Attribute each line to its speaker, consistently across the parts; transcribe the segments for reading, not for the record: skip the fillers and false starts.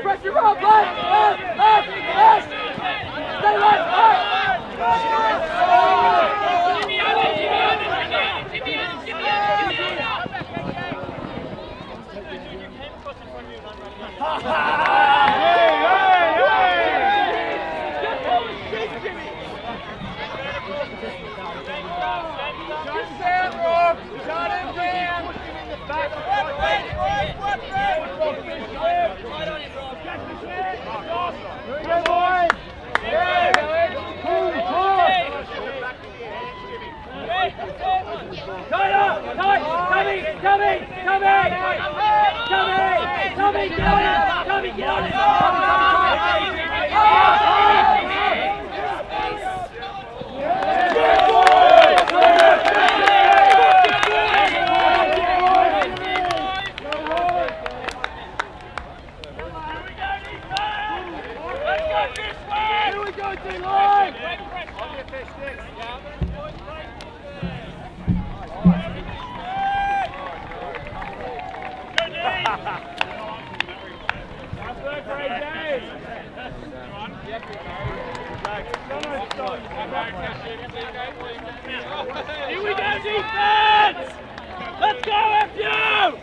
Speaker 1: Pressure up, left, stay left,
Speaker 2: Here we go, defense! Let's go, FU!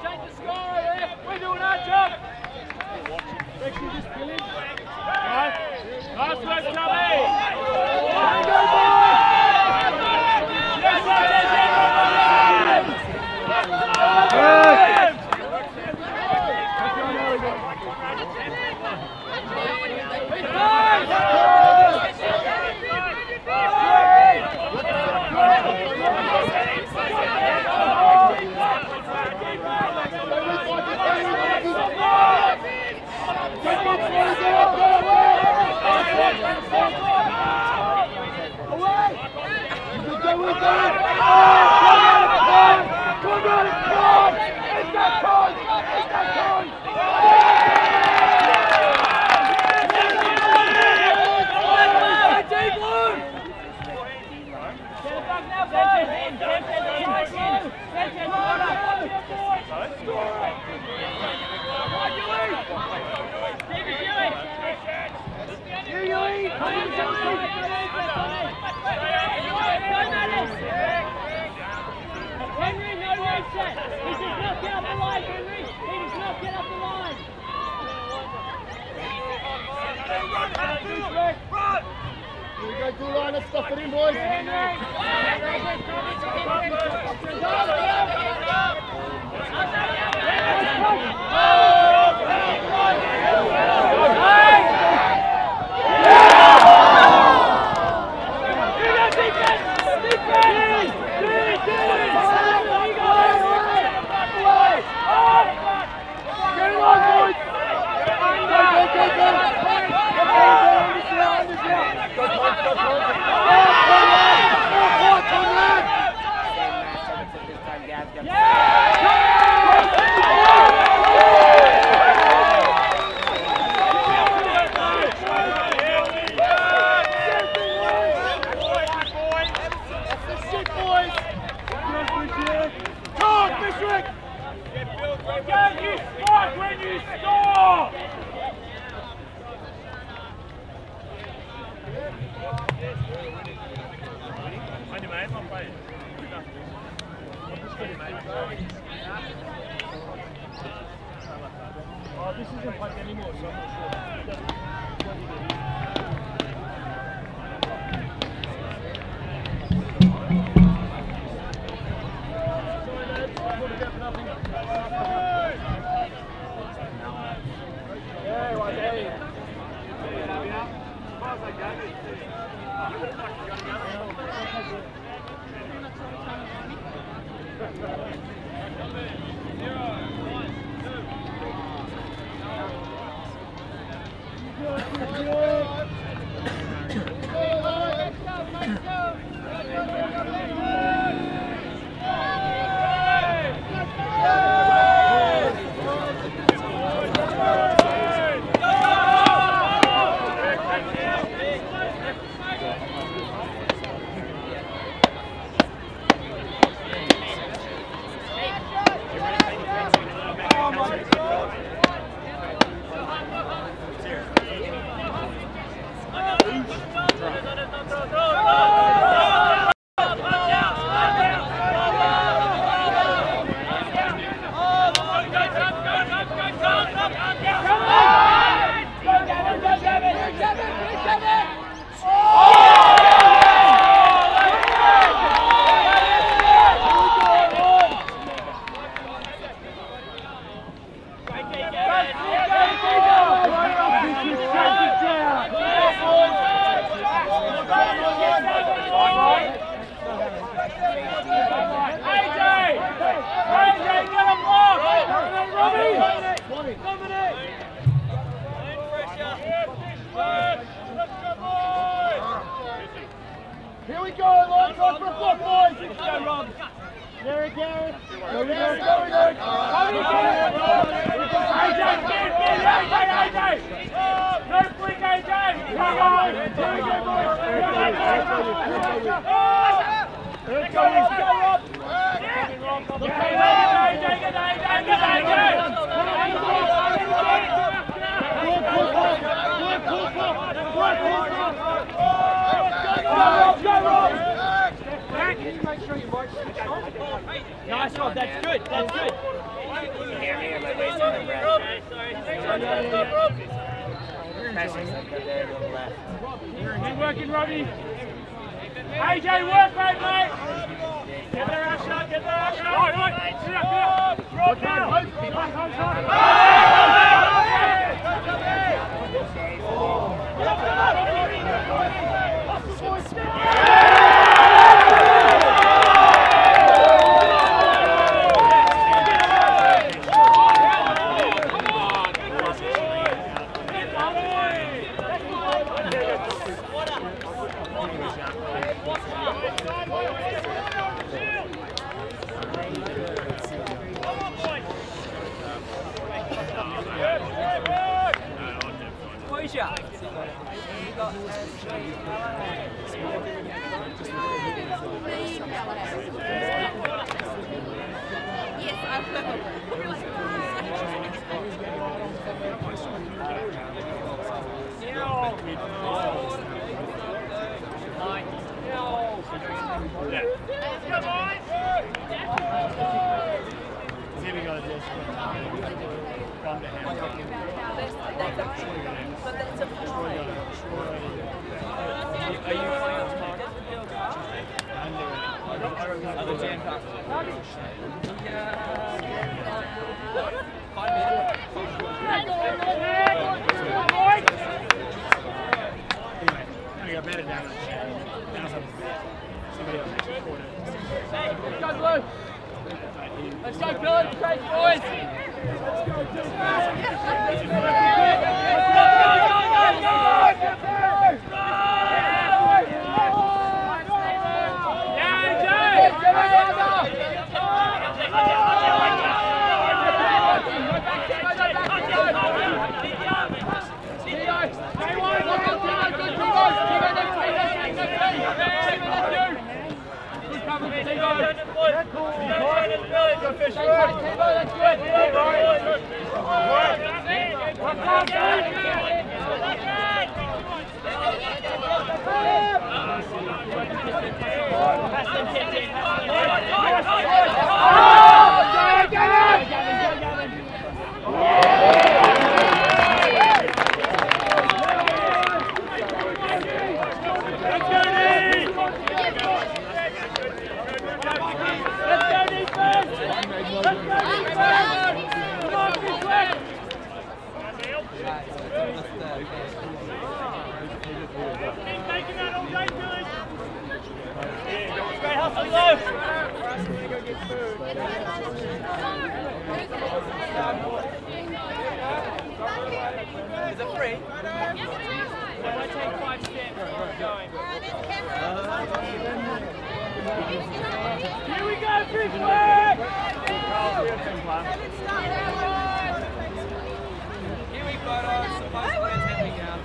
Speaker 2: Change the score, yeah? We're doing our job! Nice work, Tommy! Henry, no reset. He does not get up the line, Henry. He does not get up the line.
Speaker 3: Here we go, full line, let's stuff it in, boys.
Speaker 2: Talk, Fyshwick! Can you spot when you score?
Speaker 3: Oh, this isn't played anymore, so I'm not sure. Sorry, lads. Here we go, Lord, go for a block, boys! Go, Rob! There it goes! Go, go, go! AJ! No flick, AJ! Come on! Here we go, boys! Here it goes, go, Rob! Look, AJ! Get
Speaker 2: Nice Rob, that's good, that's good.
Speaker 3: Good working, Robbie. AJ, work, mate! Get there, Asher, get there, Asher! Right, sit up, Rob now! Let's go, Pillage, great boys! taking that all day, Pillage. Great hustle, Lou. Is it free? If I take 5 steps, I'm going. Here we go, Fyshwick! Here we go, supposed to be attending now.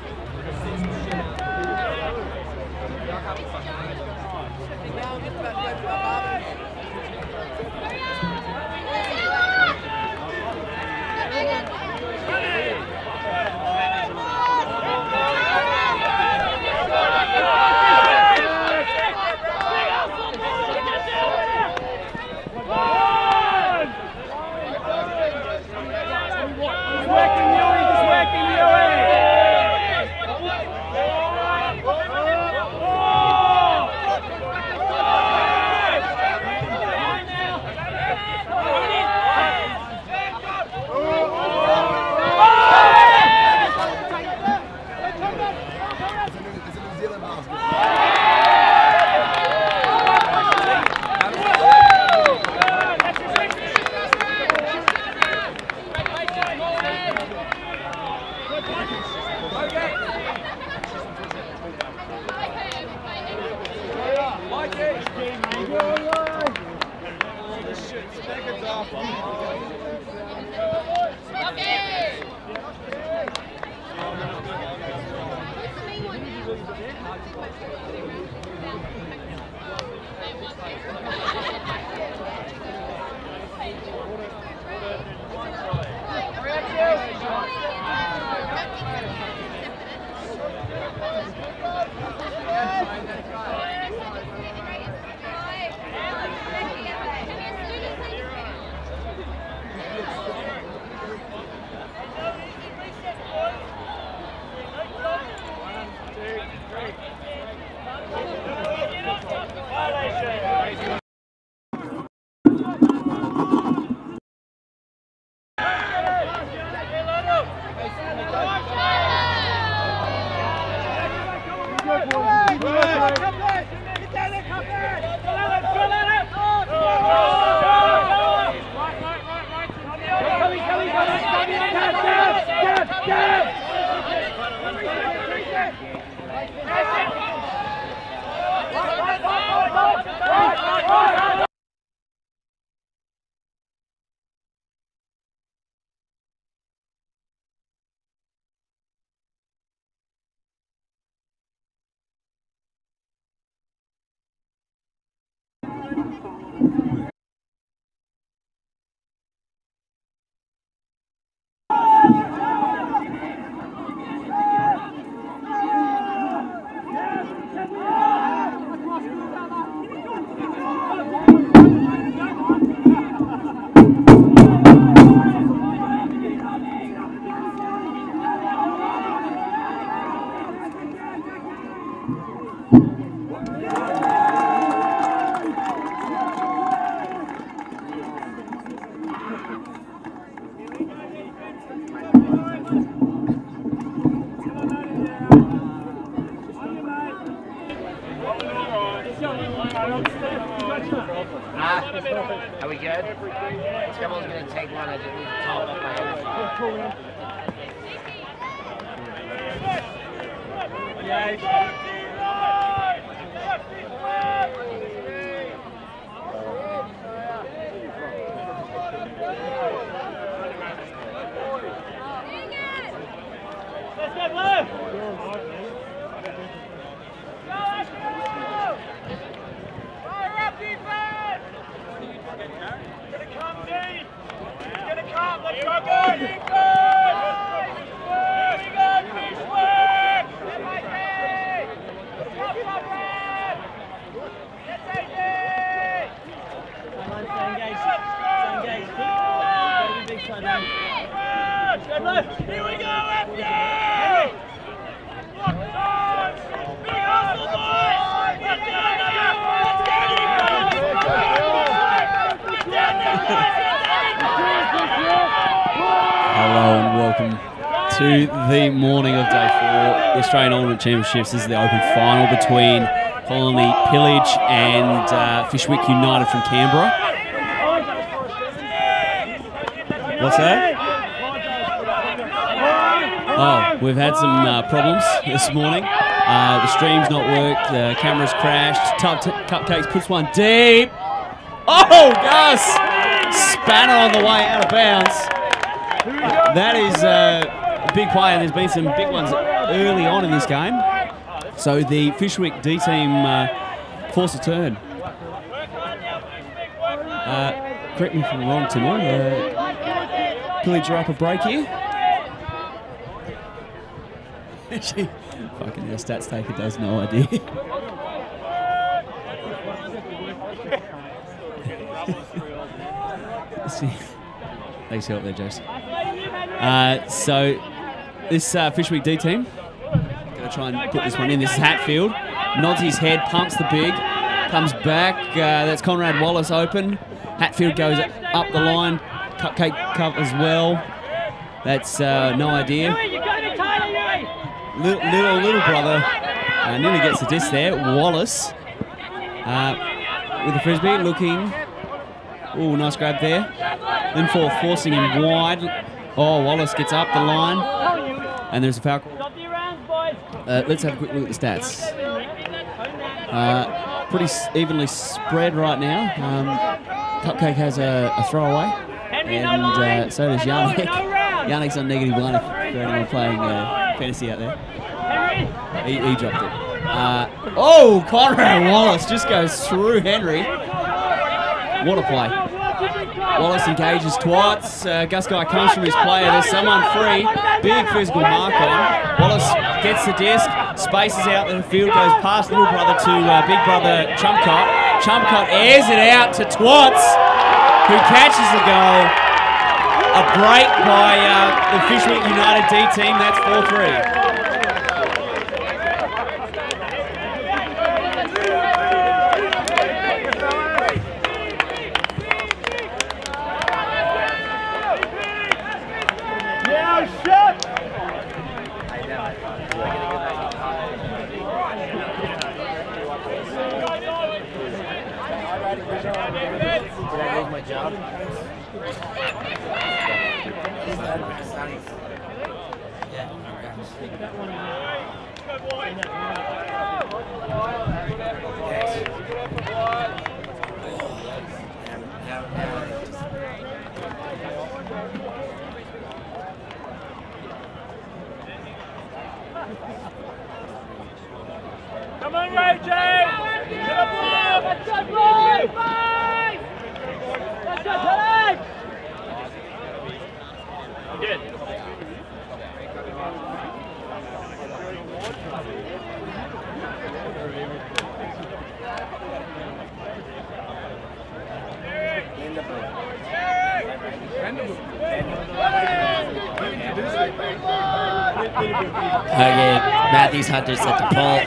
Speaker 1: Are we good? Someone's going to take one. I just need to top up my
Speaker 3: Let's get low! Fire up, defense! Gonna come deep! Gonna come, let's go, go! Defense! We got Fyshwick! Stop, red! Get AD! Good low! Here we go, FD! Lock on! Big hustle, boys! Let's go! Let's go!
Speaker 4: to the morning of day 4, the Australian Ornament Championships. This is the open final between Colony Pillage and Fyshwick United from Canberra. What's that? Oh, we've had some problems this morning. The stream's not worked, the camera's crashed. Cupcakes puts one deep. Oh, Gus! Spanner on the way out of bounds. That is a big play, and there's been some big ones early on in this game. So the Fyshwick D team force a turn. Correct me if I'm wrong, Timor. Pillage are up a break here. Actually, fucking the stats taker does no idea. Let's see. Thanks for help there, Jose. So this Fyshwick D team gonna try and put this one in. This is Hatfield. Nods his head, pumps the big, comes back. That's Conrad Wallace open. Hatfield goes up the line. Cupcake covers well. That's no idea. Little brother nearly gets the disc there. Wallace with the frisbee looking. Oh, nice grab there. Then forcing him wide. Oh, Wallace gets up the line. And there's a foul. Let's have a quick look at the stats. Pretty evenly spread right now. Cupcake has a throwaway. And so does Yannick. Yannick's on -1 for anyone playing fantasy out there. He dropped it. Oh, Conrad Wallace just goes through Henry. What a play. Wallace engages Twats. Gus Guy comes from his player. There's someone free. Big physical mark on. Wallace gets the disc. Spaces out the field. Goes past little brother to big brother Chumpcott. Chumpcott airs it out to Twats, who catches the goal. A break by the Fyshwick United D team. That's 4-3.
Speaker 3: Come on, Ray J! Get up, let's go, Blue! Let's go, Pillage! Good.
Speaker 1: Okay, Matthews Hunter's at the pull.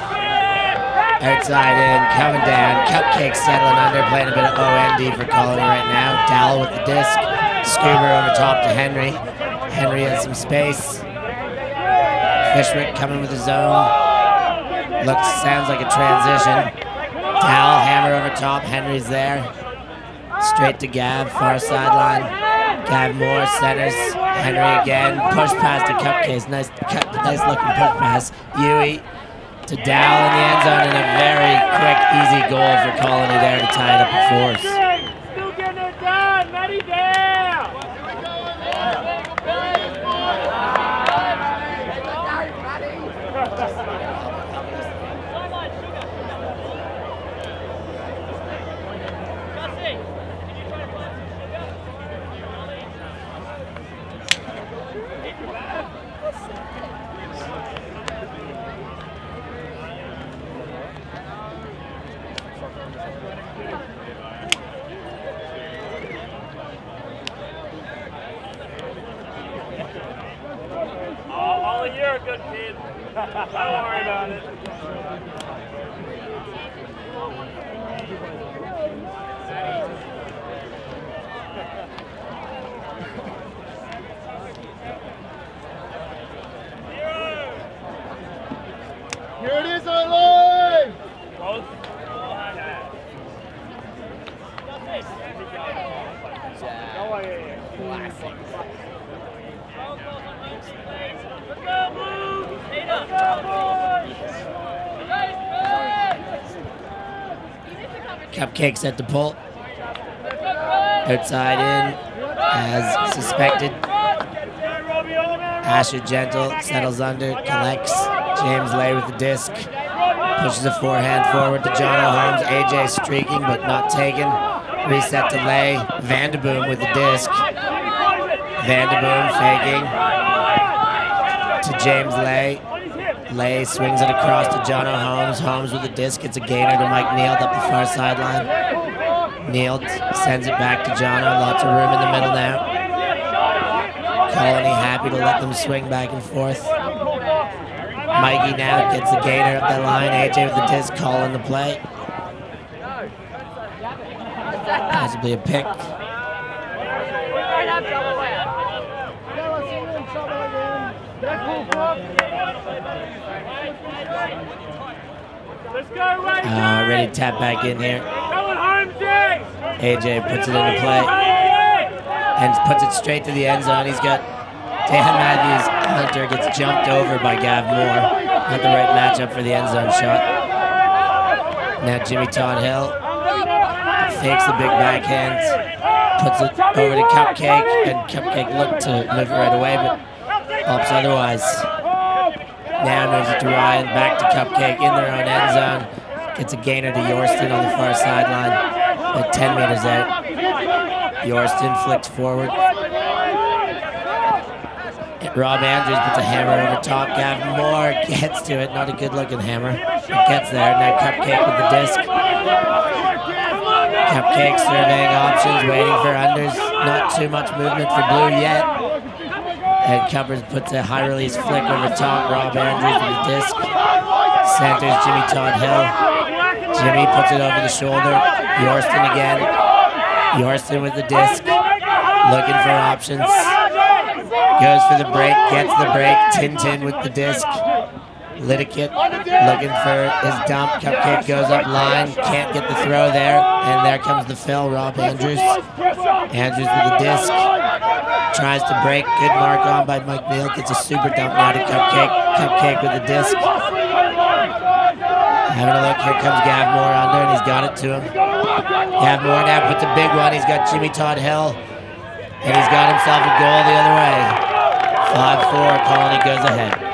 Speaker 1: Outside in, coming down. Cupcake settling under, playing a bit of OMD for Colony right now. Dowell with the disc. Scuba over top to Henry. Henry has some space. Fyshwick coming with his own. Sounds like a transition. Dowell, hammer over top. Henry's there. Straight to Gav, far sideline. Gav Moore centers. Henry again. Push pass to Cupcake. Nice looking push pass. Yui to Dowell in the end zone, and a very quick, easy goal for Colony there to tie it up at force.
Speaker 3: Still getting it done, Matty down! You're a good kid. Don't worry about it.
Speaker 1: Cupcake set to pull. Outside in, as suspected. Asher Gentle settles under, collects. James Lay with the disc. Pushes a forehand forward to Jono Holmes. AJ streaking but not taken. Reset to Lay. Vanderboom with the disc. Vanderboom faking to James Lay. Lay swings it across to Jono Holmes. Holmes with the disc. It's a gainer to Mike Neal up the far sideline. Neal sends it back to Jono. Lots of room in the middle now. Colony happy to let them swing back and forth. Mikey now gets the gainer up that line. AJ with the disc calling the play. Possibly a pick. Ready to tap back in here. AJ puts it into play and puts it straight to the end zone. He's got Dan Matthews. Hunter gets jumped over by Gav Moore. Not the right matchup for the end zone shot. Now Jimmy Todd Hill fakes the big backhand, puts it over to Cupcake, and Cupcake looked to move it right away, but opts otherwise. Now moves it to Ryan, back to Cupcake in their own end zone. Gets a gainer to Yorston on the far sideline, at 10 meters out. Yorston flicks forward. Rob Andrews puts a hammer over top. Gavin Moore gets to it. Not a good looking hammer. It gets there. Now Cupcake with the disc. Cupcake surveying options, waiting for unders. Not too much movement for blue yet. And Cuppers puts a high release flick over top. Rob Andrews with the disc. Centers Jimmy Todd Hill. Jimmy puts it over the shoulder. Yorston again. Yorston with the disc. Looking for options. Goes for the break, gets the break. Tintin with the disc. Lidikit looking for his dump. Cupcake goes up line, can't get the throw there. And there comes the fill, Rob Andrews. Andrews with the disc. Tries to break, good mark on by Mike Neal. Gets a super dump now to Cupcake. Cupcake with the disc. Having a look, here comes Gav Moore under, and he's got it to him. Gav Moore now puts a big one. He's got Jimmy Todd Hill. And he's got himself a goal the other way. 5-4, Colony goes ahead.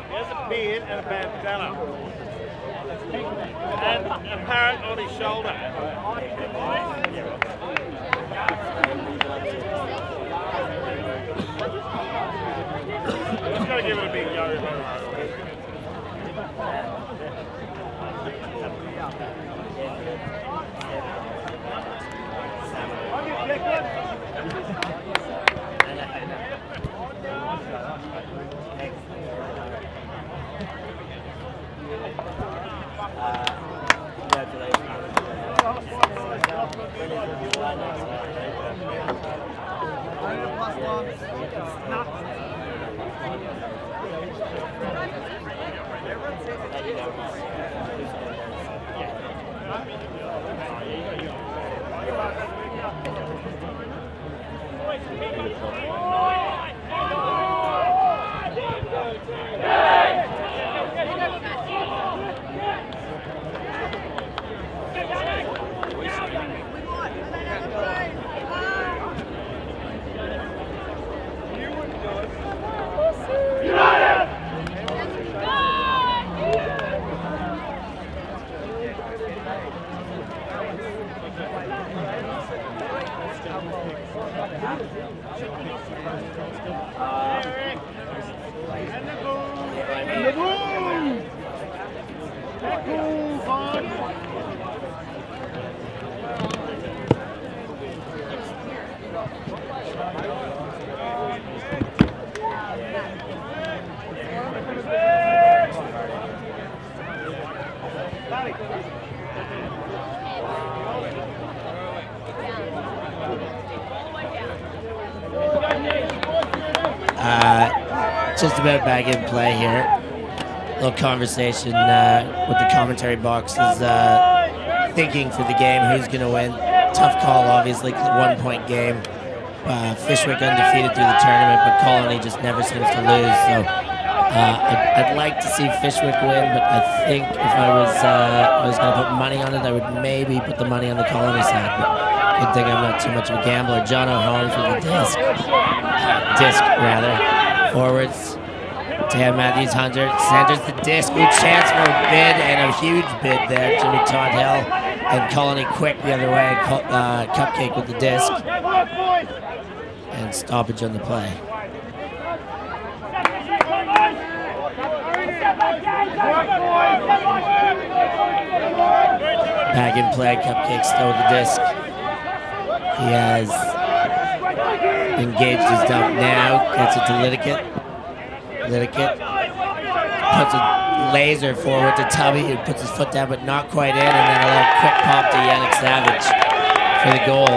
Speaker 3: There's a beard and a bandana. And a parrot on his shoulder. Just gotta give it a big go.
Speaker 1: just about back in play here. A little conversation with the commentary box is thinking for the game, who's going to win. Tough call, obviously, 1 point game. Fyshwick undefeated through the tournament, but Colony just never seems to lose. So I'd like to see Fyshwick win, but I think if I was going to put money on it, I would maybe put the money on the Colony side. But good thing I'm not too much of a gambler. John O'Holmes with the disc. Forwards. Dan Matthews, Hunter, centers the disc. Good chance for a bid and a huge bid there. Jimmy Todd Hill and Colony quick the other way. Cupcake with the disc. And stoppage on the play. Back in play, Cupcake still with the disc. He has engaged his dump now. Gets it to Litigate. Litigate puts a laser forward to Tubby, who puts his foot down but not quite in, and then a little quick pop to Yannick Savage for the goal.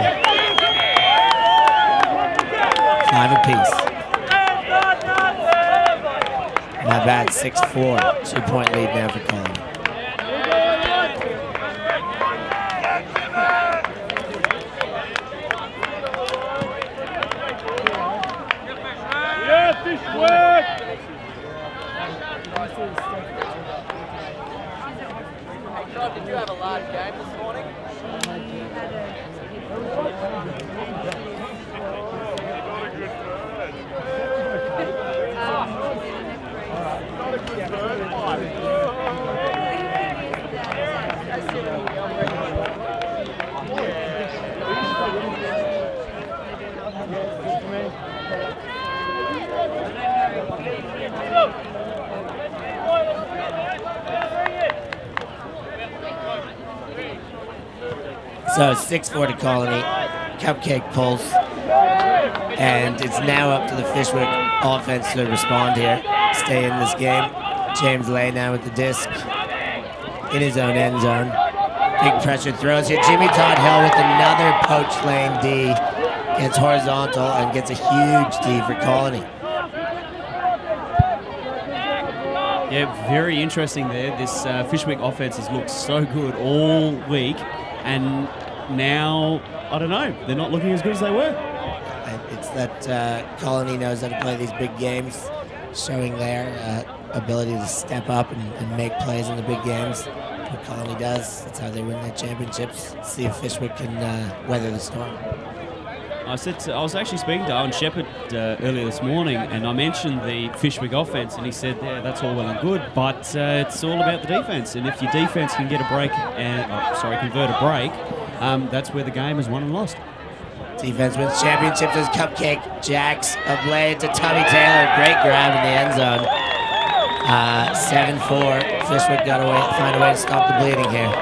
Speaker 1: 5 apiece. Not bad, 6-4. 2 point lead now for Colony.
Speaker 3: Yeah, Fyshwick!
Speaker 5: Did you have a large game this morning?
Speaker 1: So 6-4 to Colony. Cupcake pulls. And it's now up to the Fyshwick offense to respond here. Stay in this game. James Lay now with the disc. In his own end zone. Big pressure throws here. Jimmy Todd Hill with another poach lane D. Gets horizontal and gets a huge D for Colony.
Speaker 4: Yeah, very interesting there. This Fyshwick offense has looked so good all week, and now, I don't know, they're not looking as good as they were.
Speaker 1: It's that Colony knows how to play these big games, showing their ability to step up and make plays in the big games. What Colony does, that's how they win their championships. See if Fyshwick can weather the storm.
Speaker 4: I was actually speaking to Owen Shepherd earlier this morning, and I mentioned the Fyshwick offense, and he said, yeah, that's all well and good, but it's all about the defense. And if your defense can get a break, convert a break, that's where the game is won and lost.
Speaker 1: Defense wins championships as Cupcake jacks a blade to Tommy Taylor. Great grab in the end zone. 7-4. Fyshwick got to find a way to stop the bleeding here.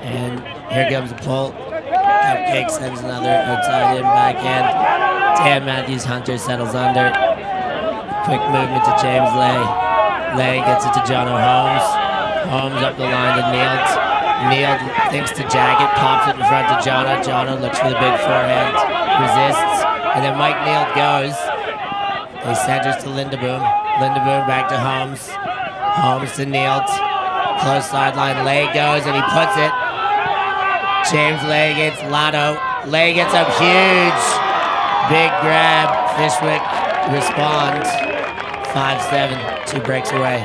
Speaker 1: And here comes the pull. Cupcake sends another outside in, backhand. Dan Matthews, Hunter settles under. Quick movement to James Lay. Lay gets it to John O'Holmes. Holmes up the line to Neald. Neald thinks to jacket, pops it in front to Jonah. Jonah looks for the big forehand, resists, and then Mike Neald goes. He centers to Lindeboom. Lindeboom back to Holmes. Holmes to Nealt. Close sideline. Lay goes and he puts it. James Lay gets Lotto. Lay gets up huge. Big grab. Fyshwick responds. 5-7. 2 breaks away.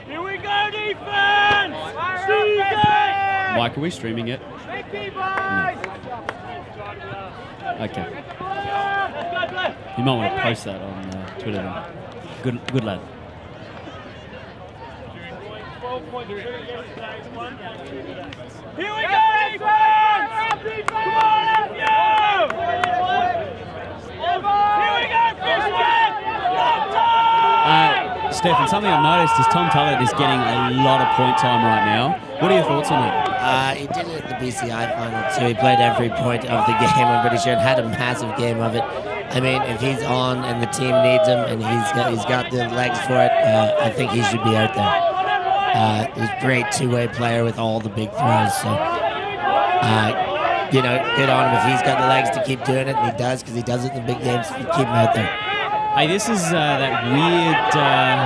Speaker 3: Here we go, defense!
Speaker 4: Mike, are we streaming it? No. Okay. You might want to post that on Twitter then. Good lad.
Speaker 3: Here we go, defense! Come on, up you! Here we go, Fyshwick!
Speaker 4: Stefan, something I've noticed is Tom Tullett is getting a lot of point time right now. What are your thoughts on that?
Speaker 1: He did it at the BCI final too. He played every point of the game, I'm pretty sure, and had a massive game of it. I mean, if he's on and the team needs him and he's got the legs for it, I think he should be out there. He's a great two-way player with all the big throws. So, you know, good on him if he's got the legs to keep doing it, and he does, because he does it in the big games. Keep him out there.
Speaker 4: Hey, this is that weird...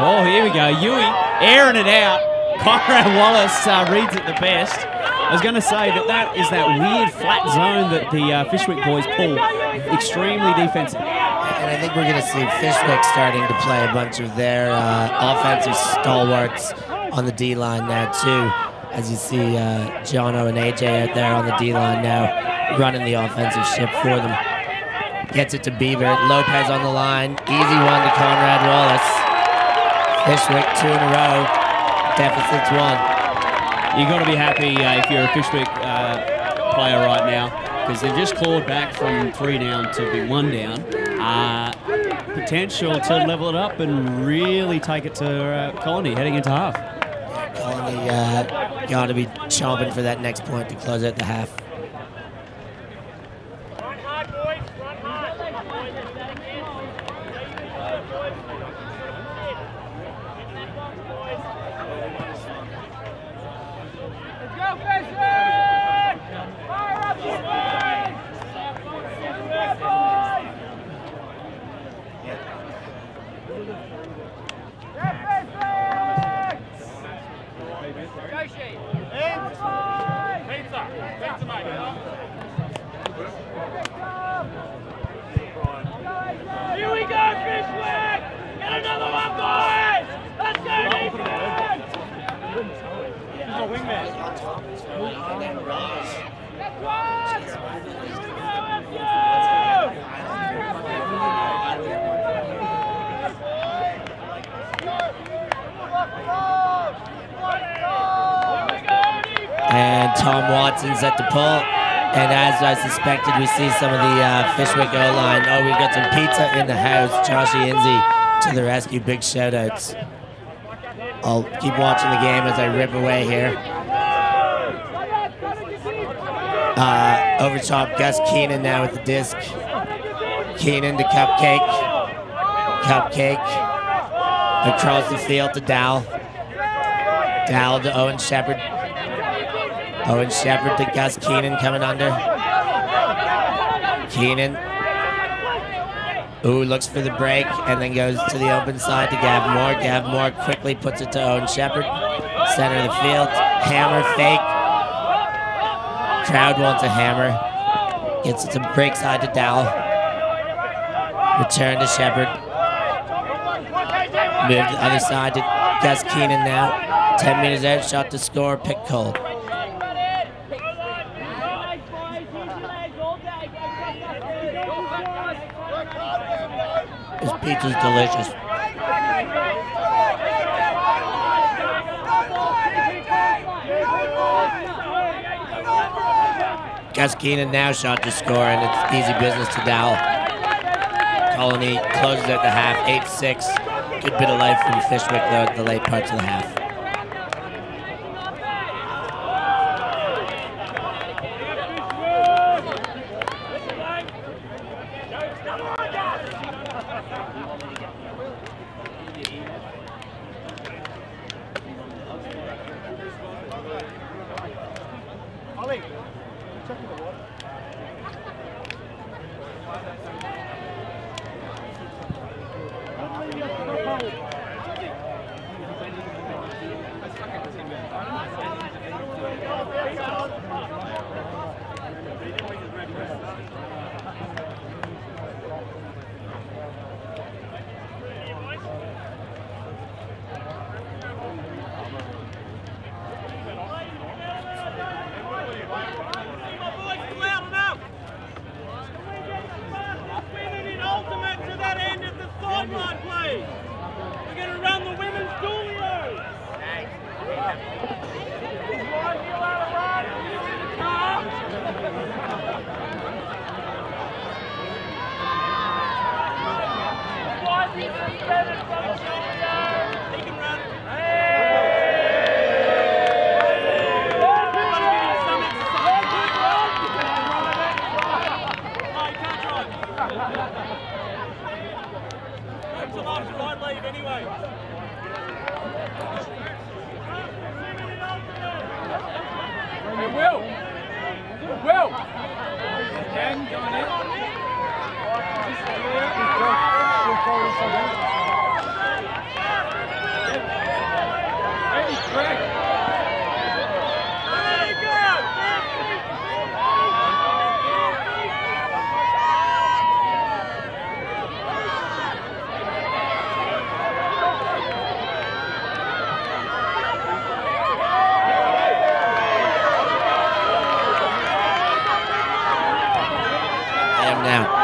Speaker 4: oh, here we go. Yui airing it out. Conrad Wallace reads it the best. I was going to say that is that weird flat zone that the Fyshwick boys pull. Extremely defensive.
Speaker 1: And I think we're going to see Fyshwick starting to play a bunch of their offensive stalwarts on the D-line now, too. As you see Jono and AJ out there on the D-line now, running the offensive ship for them. Gets it to Beaver. Lopez on the line. Easy one to Conrad Wallace. Fyshwick 2 in a row. Deficit's 1.
Speaker 4: You got to be happy if you're a Fyshwick player right now, because they've just clawed back from 3 down to be 1 down. Potential to level it up and really take it to Colony heading into half.
Speaker 1: Yeah, Colony got to be chomping for that next point to close out the half.
Speaker 3: Here we go, Fyshwick! Get another one, boys! Let's go, defense! He's a wingman. That's one! Here we go,
Speaker 1: And Tom Watson's at the pull. And as I suspected, we see some of the Fyshwick O-line. Oh, we've got some pizza in the house. Joshy Inzi to the rescue. Big shout-outs. I'll keep watching the game as I rip away here. Over top, Gus Keenan now with the disc. Keenan to Cupcake. Cupcake. Across the field to Dowell. Dowell to Owen Shepherd. Owen Shepherd to Gus Keenan coming under. Keenan. Ooh, looks for the break and then goes to the open side to Gav Moore. Gav Moore quickly puts it to Owen Shepherd. Center of the field. Hammer fake. Crowd wants a hammer. Gets it to break side to Dowell. Return to Shepherd. Move to the other side to Gus Keenan now. 10 meters out, shot to score, pick cold. This pizza's delicious. Gus Keenan now shot to score, and it's easy business to Dowell. Colony closes at the half, 8-6. Good bit of life from Fyshwick, though, at the late parts of the half.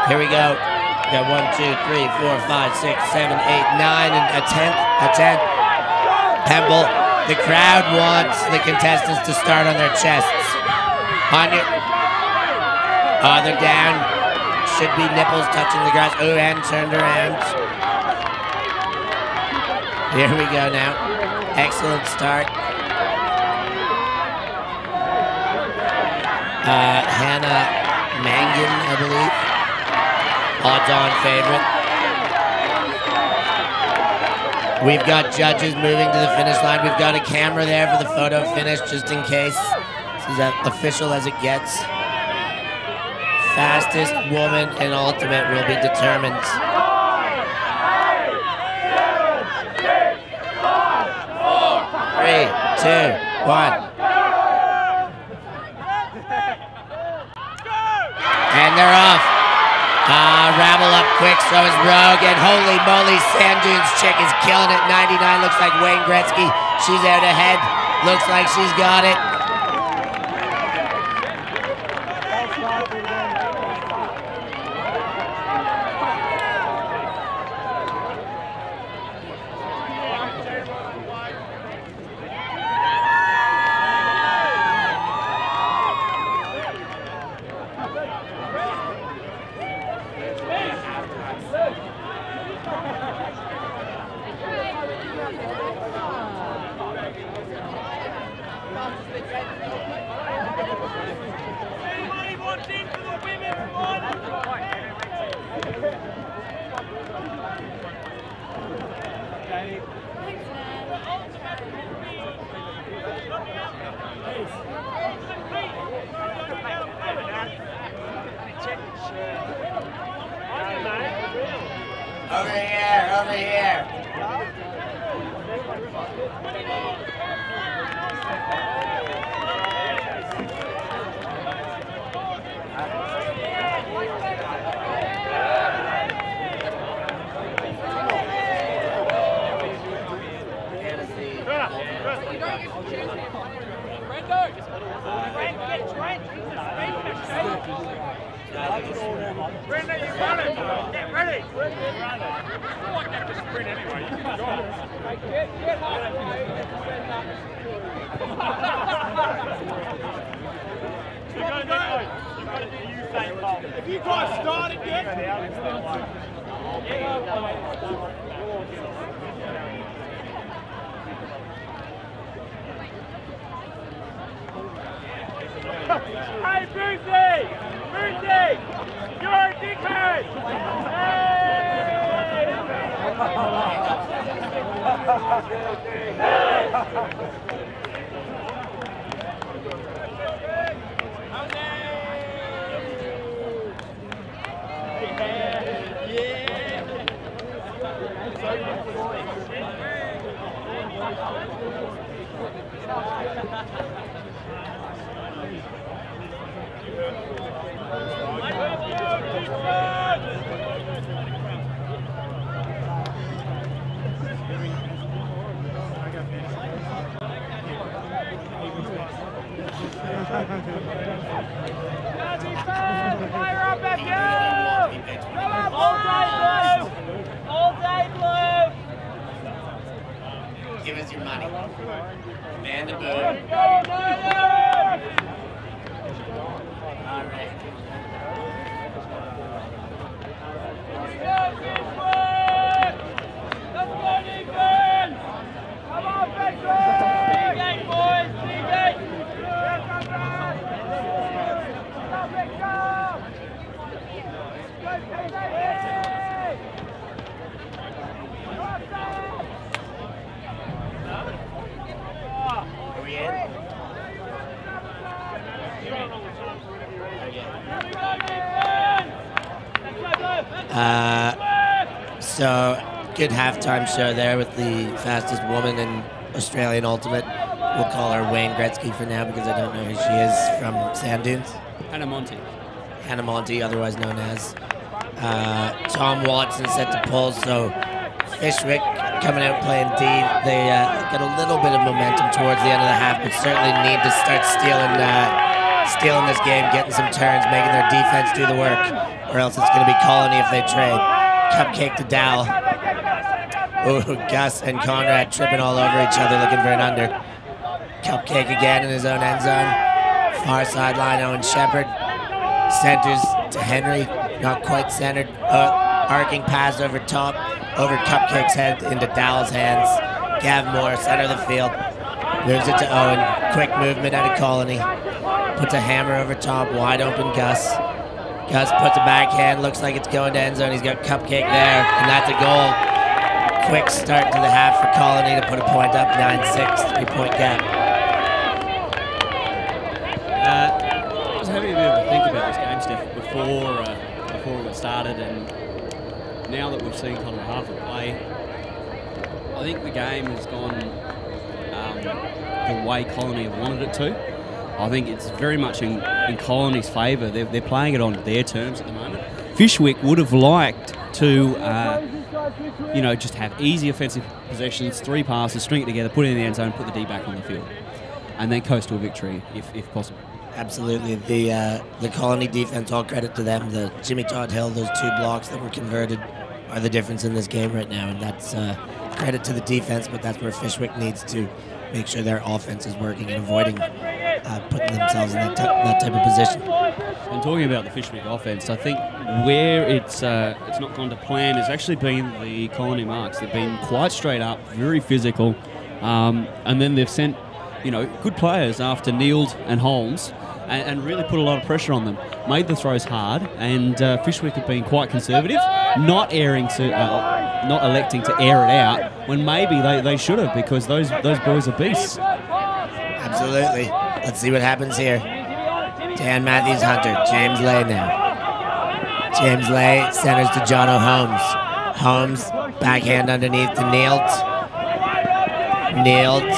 Speaker 1: Here we go. We got 1, 2, 3, 4, 5, 6, 7, 8, 9, and a 10th. Pemble. The crowd wants the contestants to start on their chests. On your... Oh, they're down. Should be nipples touching the grass. Oh, and turned around. Here we go now. Excellent start. Hannah Mangan, I believe. Odds-on favorite. We've got judges moving to the finish line. We've got a camera there for the photo finish, just in case. This is as official as it gets. Fastest woman in ultimate will be determined. 3, 2, 1. And they're off. Rabble up quick, so is Rogue, and holy moly, Sand Dunes chick is killing it. 99 looks like Wayne Gretzky. She's out ahead. Looks like she's got it. Over here, over here.
Speaker 3: Brenda, you got it. If you guys started yet, hey, Brucey! Brucey! You're a dickhead! Fire up at you! Come on, all day blue!
Speaker 1: Give us your money. Man the boom. All right.
Speaker 3: Let's go, defense! Come on, Bedford! Big eight, boys! Big eight!
Speaker 1: Are we in? So good halftime show there with the fastest woman in Australian Ultimate. We'll call her Wayne Gretzky for now because I don't know who she is from Sand Dunes.
Speaker 4: Hannah Monty.
Speaker 1: Hannah Monty, otherwise known as. Tom Watson set to pull, so Fyshwick coming out playing D. They got a little bit of momentum towards the end of the half, but certainly need to start stealing this game, getting some turns, making their defense do the work, or else it's going to be Colony if they trade. Cupcake to Dow. Ooh, Gus and Conrad tripping all over each other looking for an under. Cupcake again in his own end zone. Far sideline, Owen Shepherd. Centers to Henry, not quite centered. Arcing pass over top, over Cupcake's head into Dowell's hands. Gav Moore, center of the field. Moves it to Owen. Quick movement out of Colony. Puts a hammer over top, wide open Gus. Gus puts a backhand, looks like it's going to end zone. He's got Cupcake there, and that's a goal. Quick start to the half for Colony to put a point up, 9-6, 3-point gap.
Speaker 4: I was having a bit of a think about this game, Steph, before it started, and now that we've seen kind of half of play, I think the game has gone the way Colony have wanted it to. I think it's very much in Colony's favour. They're playing it on their terms at the moment. Fyshwick would have liked to, just have easy offensive possessions, 3 passes, string it together, put it in the end zone, put the D back on the field, and then coast to a victory if possible.
Speaker 1: Absolutely. The Colony defense, all credit to them. The Jimmy Todd Hill, those 2 blocks that were converted are the difference in this game right now, and that's credit to the defense, but that's where Fyshwick needs to make sure their offense is working and avoiding putting themselves in that type of position.
Speaker 4: And talking about the Fyshwick offense, I think where it's not gone to plan has actually been the Colony marks. They've been quite straight up, very physical, and then they've sent good players after Neild and Holmes and really put a lot of pressure on them. Made the throws hard, and Fyshwick have been quite conservative, not electing to air it out when maybe they should have, because those boys are beasts.
Speaker 1: Absolutely. Let's see what happens here. Dan Matthews Hunter, James Lay now. James Lay centers to Jono Holmes. Holmes, backhand underneath to Neild. Neild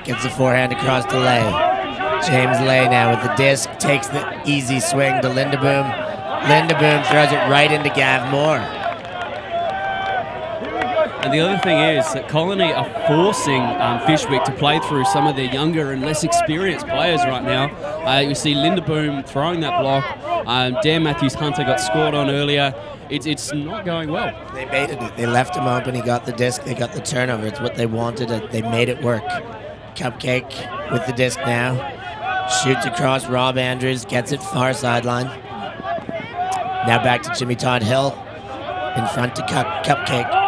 Speaker 1: gets the forehand across to Lay. James Lay now with the disc, takes the easy swing to Lindeboom. Lindeboom throws it right into Gav Moore.
Speaker 4: And the other thing is that Colony are forcing Fyshwick to play through some of their younger and less experienced players right now. You see Linderboom throwing that block. Dan Matthews-Hunter got scored on earlier. It's not going well.
Speaker 1: They baited it. They left him open. He got the disc. They got the turnover. It's what they wanted. They made it work. Cupcake with the disc now. Shoots across. Rob Andrews gets it far sideline. Now back to Jimmy Todd Hill. In front to Cupcake.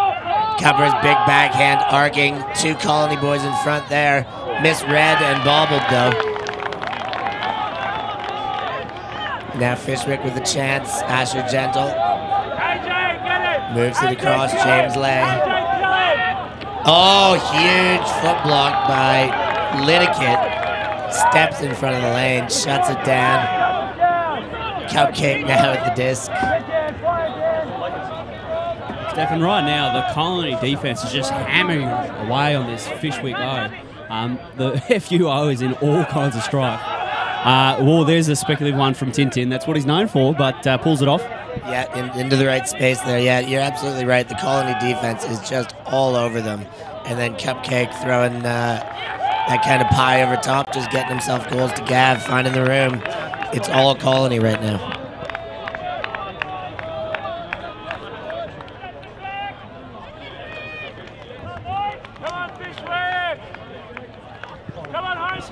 Speaker 1: Covers, big backhand, arcing. 2 Colony boys in front there. Misread and bobbled though. Now Fyshwick with a chance. Asher Gentle. Moves it across. James Lay. Oh, huge foot block by Lineker. Steps in front of the lane. Shuts it down. Cupcake now at the disc.
Speaker 4: Stefan, right now the Colony defense is just hammering away on this Fyshwick O. The FUO is in all kinds of strife. Well, there's a speculative one from Tintin. That's what he's known for, but pulls it off.
Speaker 1: Yeah, into the right space there. Yeah, you're absolutely right. The Colony defense is just all over them. And then Cupcake throwing that kind of pie over top, just getting himself goals to Gav, finding the room. It's all Colony right now.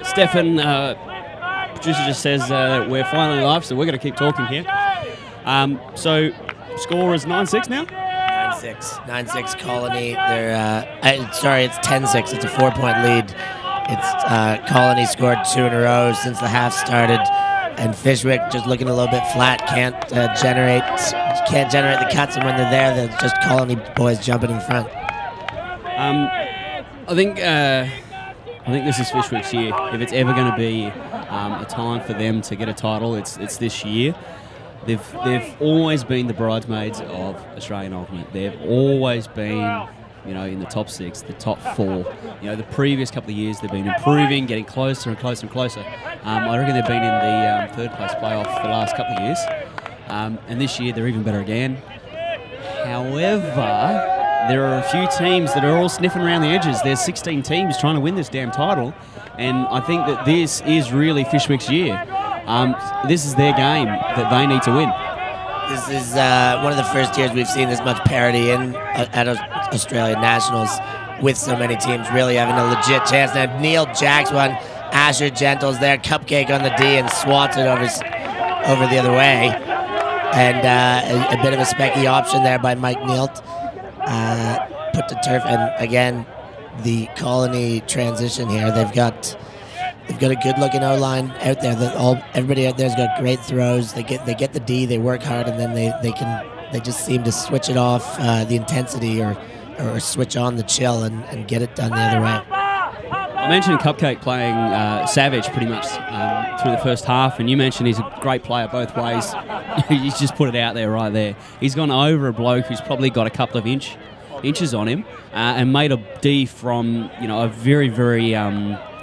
Speaker 1: Stefan, producer just says we're finally live, so we're going to keep talking here. So, score is 9-6 now? 9-6 Colony. They're sorry, it's 10-6. It's a 4-point lead. It's Colony scored 2 in a row since the half started, and Fyshwick just looking a little bit flat. Can't generate the cuts, and when they're there, they're just Colony boys jumping in front.
Speaker 4: I think this is Fyshwick's year. If it's ever going to be a time for them to get a title, it's this year. They've always been the bridesmaids of Australian Ultimate. They've always been, in the top 6, the top 4. The previous couple of years they've been improving, getting closer and closer and closer. I reckon they've been in the 3rd place playoff for the last couple of years. And this year they're even better again. However, there are a few teams that are all sniffing around the edges. There's 16 teams trying to win this damn title, and I think that this is really Fyshwick's year. This is their game that they need to win.
Speaker 1: This is one of the first years we've seen this much parity at Australian Nationals, with so many teams really having a legit chance. Now Neil jacks one. Asher Gentle's there. Cupcake on the D and swats it over the other way. And a bit of a specky option there by Mike Nealt. Put to turf, and again, the Colony transition here. They've got a good looking O-line out there. Everybody out there's got great throws. They get the D. They work hard, and then they just seem to switch it off the intensity or switch on the chill and get it done the other way.
Speaker 4: I mentioned Cupcake playing Savage pretty much through the first half, and you mentioned he's a great player both ways. He's just put it out there right there. He's gone over a bloke who's probably got a couple of inches on him and made a D from a very, very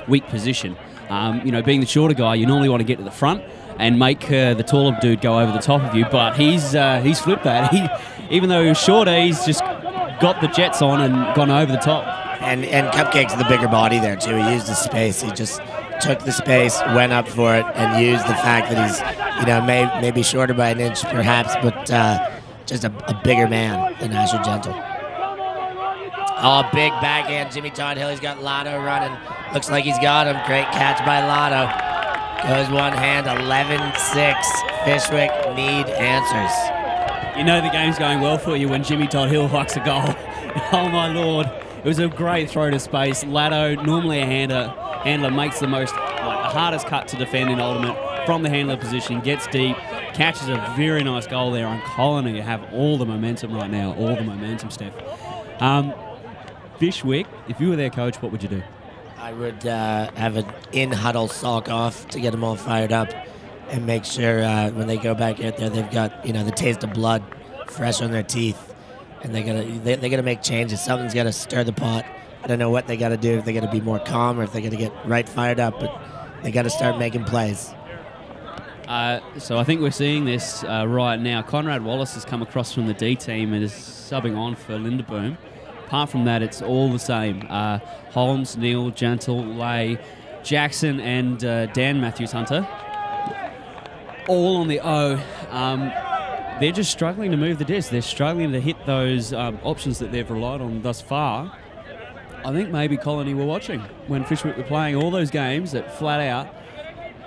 Speaker 4: weak position. Being the shorter guy, you normally want to get to the front and make the taller dude go over the top of you, but he's flipped that. Even though he was shorter, he's just got the jets on and gone over the top.
Speaker 1: And Cupcake's the bigger body there too. He used the space. He just took the space, went up for it, and used the fact that he's maybe shorter by an inch perhaps, but just a bigger man than Asher Gentle. Oh, big backhand. Jimmy Todd Hill. He's got Lotto running. Looks like he's got him. Great catch by Lotto. Goes one hand. 11-6. Fyshwick need answers.
Speaker 4: The game's going well for you when Jimmy Todd Hill hooks a goal. Oh my lord. It was a great throw to space. Lotto, normally a handler makes the hardest cut to defend in Ultimate from the handler position, gets deep, catches a very nice goal there on Colony. You have all the momentum right now, all the momentum, Steph. Fyshwick, if you were their coach, what would you do?
Speaker 1: I would have an in-huddle sock off to get them all fired up and make sure when they go back out there, they've got the taste of blood fresh on their teeth. And they gotta make changes. Something's gotta stir the pot. I don't know what they gotta do. If they gotta be more calm or if they gotta get right fired up, but they gotta start making plays.
Speaker 4: So I think we're seeing this right now. Conrad Wallace has come across from the D team and is subbing on for Linderboom. apart from that, it's all the same. Holmes, Neal, Gentle, Lay, Jackson, and Dan Matthews-Hunter, all on the O. They're just struggling to move the disc. They're struggling to hit those options that they've relied on thus far. I think maybe Colony were watching when Fyshwick were playing all those games that flat out.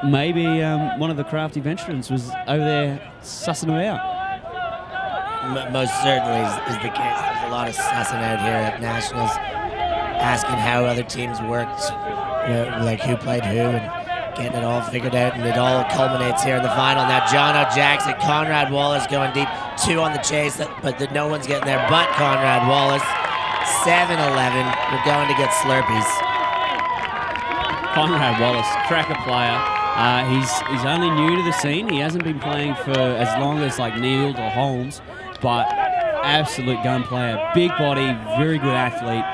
Speaker 4: Maybe one of the crafty veterans was over there sussing them out.
Speaker 1: Most certainly is the case. There's a lot of sussing out here at Nationals, asking how other teams worked, like who played who, and getting it all figured out, and it all culminates here in the final. Now Jono Jackson, Conrad Wallace going deep, 2 on the chase, but no one's getting there but Conrad Wallace. 7-11, we're going to get Slurpees.
Speaker 4: Conrad Wallace, cracker player. He's only new to the scene. He hasn't been playing for as long as like Neal or Holmes, but absolute gun player, big body, very good athlete.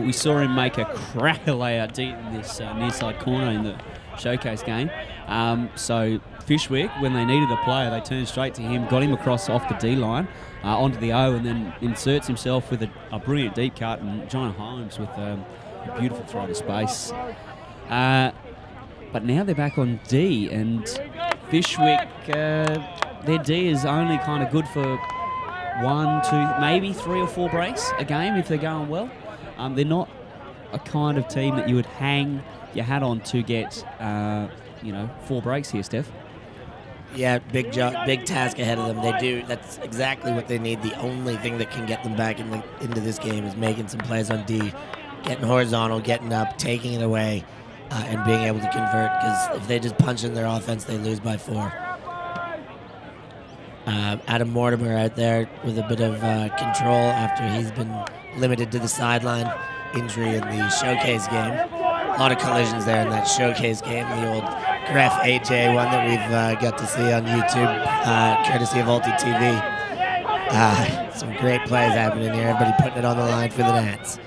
Speaker 4: We saw him make a cracker layout deep in this near side corner in the showcase game. So Fyshwick, when they needed a player, they turned straight to him, got him across off the D line onto the O, and then inserts himself with a brilliant deep cut, and John Holmes with a beautiful throw to space. But now they're back on D, and Fyshwick, their D is only kind of good for 1, 2, maybe 3 or 4 breaks a game if they're going well. They're not a kind of team that you would hang your hat on to get, 4 breaks here, Steph.
Speaker 1: Yeah, big job, big task ahead of them. They do. That's exactly what they need. The only thing that can get them back into this game is making some plays on D, getting horizontal, getting up, taking it away, and being able to convert. Because if they just punch in their offense, they lose by 4. Adam Mortimer out there with a bit of control after he's been limited to the sideline injury in the showcase game. A lot of collisions there in that showcase game, the old Gref AJ one that we've got to see on YouTube, courtesy of ulti.TV. Some great plays happening here, everybody putting it on the line for the Nats.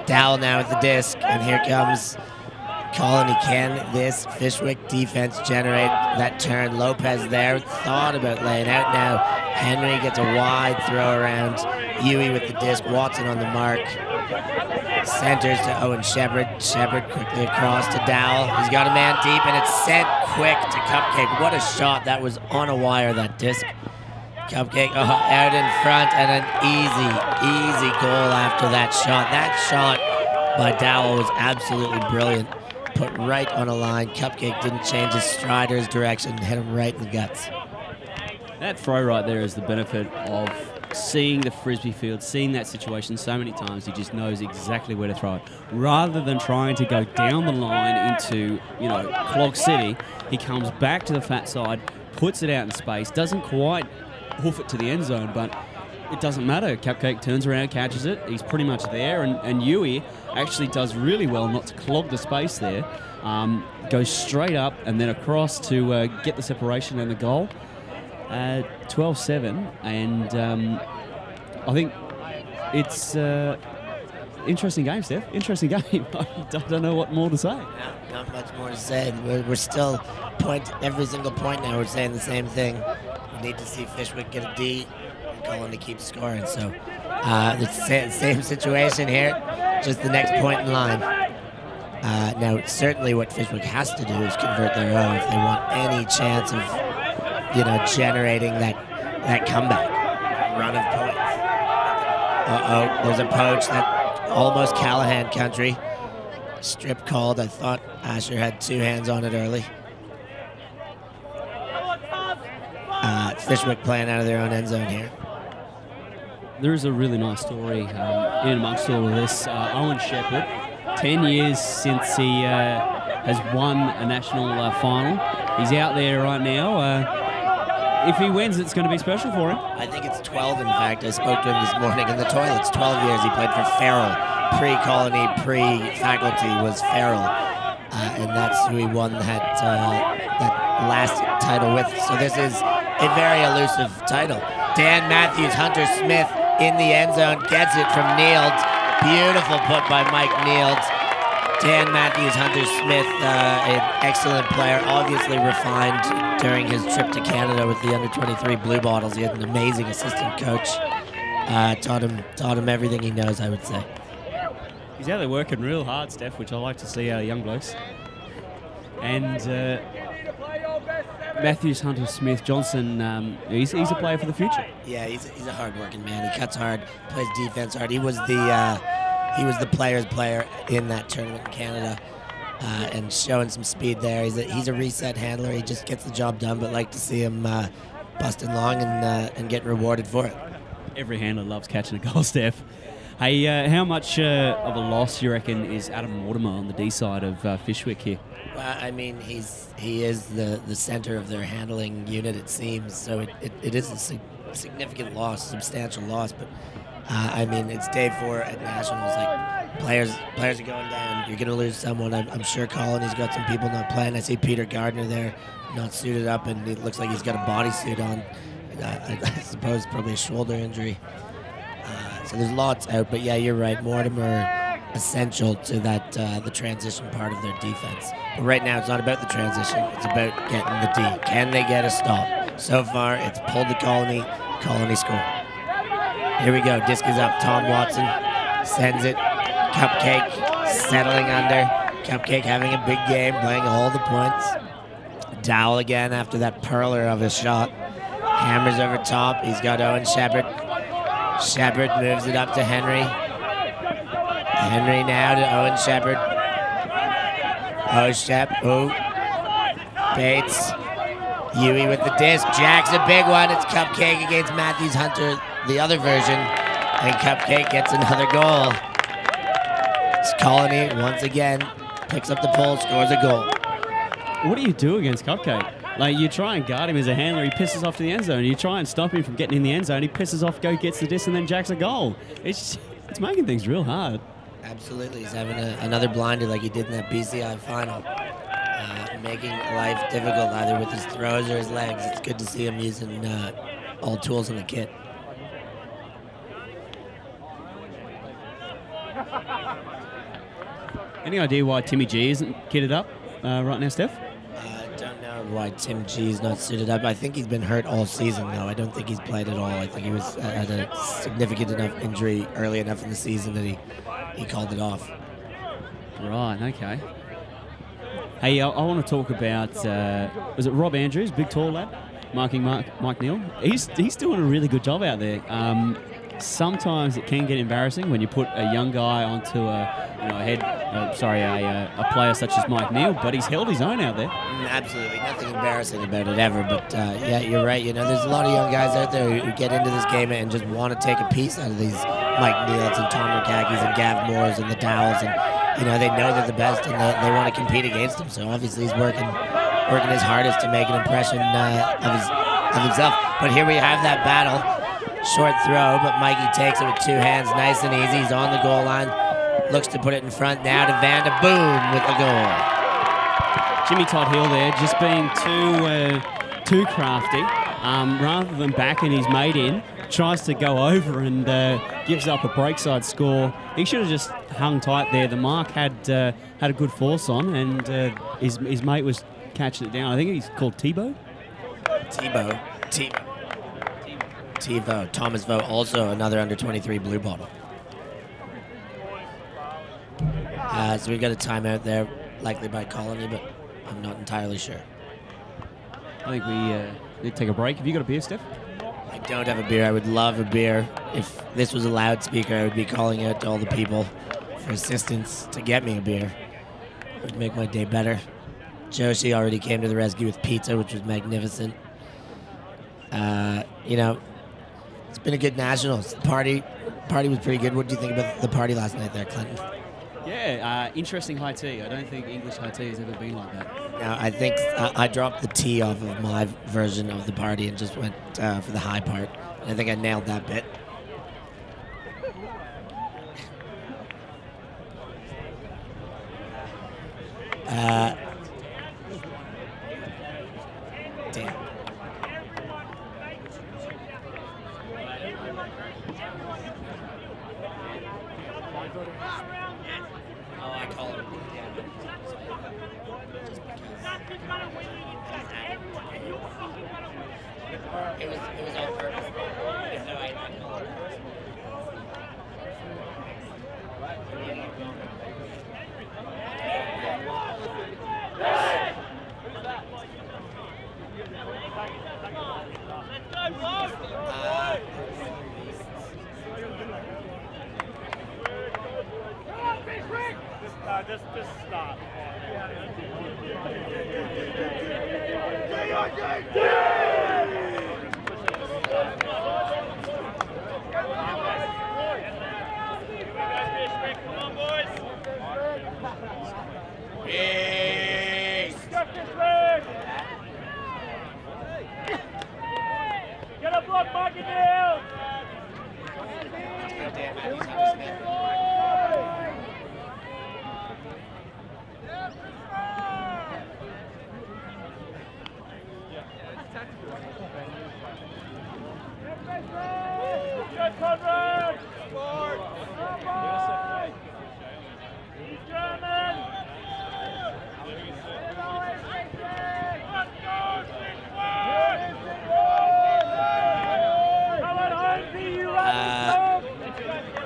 Speaker 1: Dowell now with the disc, and here comes Colony. Can this Fyshwick defense generate that turn? Lopez there, thought about laying out now. Henry gets a wide throw around. Huey with the disc, Watson on the mark. Centers to Owen Shepard. Shepard quickly across to Dowell. He's got a man deep, and it's sent quick to Cupcake. What a shot. That was on a wire, that disc. Cupcake out in front, and an easy goal after that shot. That shot by Dowell was absolutely brilliant. Put right on a line. Cupcake didn't change his stride or his direction, hit him right in the guts.
Speaker 4: That throw right there is the benefit of seeing the frisbee field, seeing that situation so many times. He just knows exactly where to throw it. Rather than trying to go down the line into, Clog City, he comes back to the fat side, puts it out in space, doesn't quite hoof it to the end zone, but it doesn't matter. Cupcake turns around, catches it. He's pretty much there, and Huey actually does really well not to clog the space there. Goes straight up and then across to get the separation and the goal. 12-7, and I think it's interesting game, Steph. Interesting game. I don't know what more to say.
Speaker 1: Not much more to say. We're still every single point now. We're saying the same thing. We need to see Fyshwick get a D and Colony keep scoring. So it's the same situation here, just the next point in line. Now, certainly what Fyshwick has to do is convert their O if they want any chance of generating that comeback run of points. There's a poach, that almost Callahan country. Strip called. I thought Asher had 2 hands on it early. Fyshwick playing out of their own end zone here.
Speaker 4: There is a really nice story in amongst all of this. Owen Shepard, 10 years since he has won a national final. He's out there right now. If he wins, it's going to be special for him.
Speaker 1: I think it's 12, in fact. I spoke to him this morning in the toilets. 12 years he played for Farrell. Pre-Colony, pre-faculty was Farrell. And that's who he won that last title with. So this is a very elusive title. Dan Matthews, Hunter Smith in the end zone, gets it from Nields. Beautiful put by Mike Nields. Dan Matthews, Hunter Smith, an excellent player, obviously refined during his trip to Canada with the under-23 Blue Bottles. He had an amazing assistant coach. Taught him everything he knows, I would say.
Speaker 4: He's out there working real hard, Steph, which I like to see out of young blokes. And Matthews, Hunter, Smith, Johnson, he's a player for the future.
Speaker 1: Yeah, he's a hard-working man. He cuts hard, plays defense hard. He was the player's player in that tournament in Canada, and showing some speed there. He's a reset handler. He just gets the job done, but like to see him busting long and getting rewarded for it.
Speaker 4: Every handler loves catching a goal, Steph. Hey, how much of a loss you reckon is Adam Mortimer on the D side of Fyshwick here?
Speaker 1: I mean, he is the center of their handling unit, it seems. So it is a significant loss, substantial loss. But I mean, it's day 4 at Nationals. Like players are going down. You're going to lose someone. I'm sure Colony's got some people not playing. I see Peter Gardner there, not suited up, and it looks like he's got a bodysuit on. I suppose probably a shoulder injury. So there's lots out. But yeah, you're right. Mortimer essential to that the transition part of their defense. But right now, it's not about the transition. It's about getting the D. Can they get a stop? So far, it's pulled the Colony. Colony score. Here we go. Disc is up. Tom Watson sends it. Cupcake settling under. Cupcake having a big game, playing all the points. Dowell again after that perler of a shot. Hammers over top. He's got Owen Shepard. Shepard moves it up to Henry. Henry now to Owen Shepard. Bates. Huey with the disc. Jack's a big one. It's Cupcake against Matthews Hunter, the other version. And Cupcake gets another goal. It's Colony, once again, picks up the pole, scores a goal.
Speaker 4: What do you do against Cupcake? Like, you try and guard him as a handler, he pisses off to the end zone. You try and stop him from getting in the end zone, he pisses off, gets the disc, and then jacks a goal. It's making things real hard.
Speaker 1: Absolutely. He's having another blinder like he did in that BCI final. Making life difficult either with his throws or his legs. It's good to see him using all tools in the kit.
Speaker 4: Any idea why Timmy G isn't kitted up right now, Steph?
Speaker 1: I don't know why Tim G's not suited up. I think he's been hurt all season, though. I don't think he's played at all. I think he was had a significant enough injury early enough in the season that he called it off.
Speaker 4: Right, okay. Hey, I want to talk about, was it Rob Andrews, big tall lad, marking Mike Neal? He's doing a really good job out there. Sometimes it can get embarrassing when you put a young guy onto a player such as Mike Neal, but he's held his own out there.
Speaker 1: Absolutely, nothing embarrassing about it ever. But yeah, you're right. You know, there's a lot of young guys out there who get into this game and just want to take a piece out of these Mike Neals and Tom Rukakis and Gav Moores and the Dowells, and you know they know they're the best and they want to compete against them. So obviously he's working his hardest to make an impression of himself. But here we have that battle. Short throw, but Mikey takes it with 2 hands, nice and easy. He's on the goal line, looks to put it in front now to Vanda. Boom with the goal.
Speaker 4: Jimmy Todd Hill there, just being too crafty. Rather than backing his mate in, tries to go over and gives up a breakside score. He should have just hung tight there. The mark had a good force on, and his mate was catching it down. I think he's called Tebow. Tebow,
Speaker 1: Thomas Vogt, also another under-23 blue bottle. So we've got a timeout there, likely by Colony, but I'm not entirely sure.
Speaker 4: I think we need to take a break. Have you got a beer, Steph?
Speaker 1: I don't have a beer. I would love a beer. If this was a loudspeaker, I would be calling out to all the people for assistance to get me a beer. It would make my day better. Joshi already came to the rescue with pizza, which was magnificent. You know, it's been a good Nationals. The party was pretty good. What do you think about the party last night there, Clinton?
Speaker 4: Yeah, interesting high tea. I don't think English high tea has ever been like that.
Speaker 1: Now, I think I dropped the tea off of my version of the party and just went for the high part. And I think I nailed that bit. Damn. Oh, I call it. It was on purpose.
Speaker 3: Just stop. Come on, boys. Get a block, Mikey Neal. Conrad! Forward! German!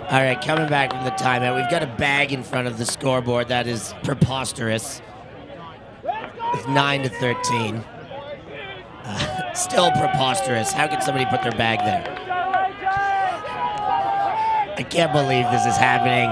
Speaker 1: All right, coming back from the timeout, we've got a bag in front of the scoreboard that is preposterous. It's 9-13. Still preposterous. How could somebody put their bag there? I can't believe this is happening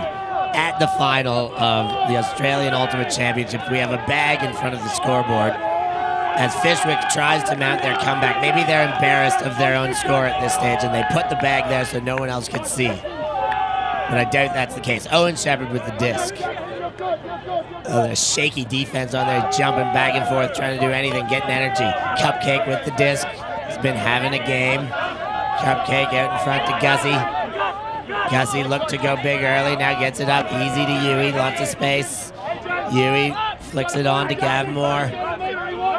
Speaker 1: at the final of the Australian Ultimate Championship. We have a bag in front of the scoreboard as Fyshwick tries to mount their comeback. Maybe they're embarrassed of their own score at this stage and they put the bag there so no one else could see. But I doubt that's the case. Owen Shepherd with the disc. Oh, there's shaky defense on there, jumping back and forth, trying to do anything, getting energy. Cupcake with the disc. He's been having a game. Cupcake out in front to Gussie. Gussie looked to go big early, now gets it up easy to Yui, lots of space. Yui flicks it on to Gavmore.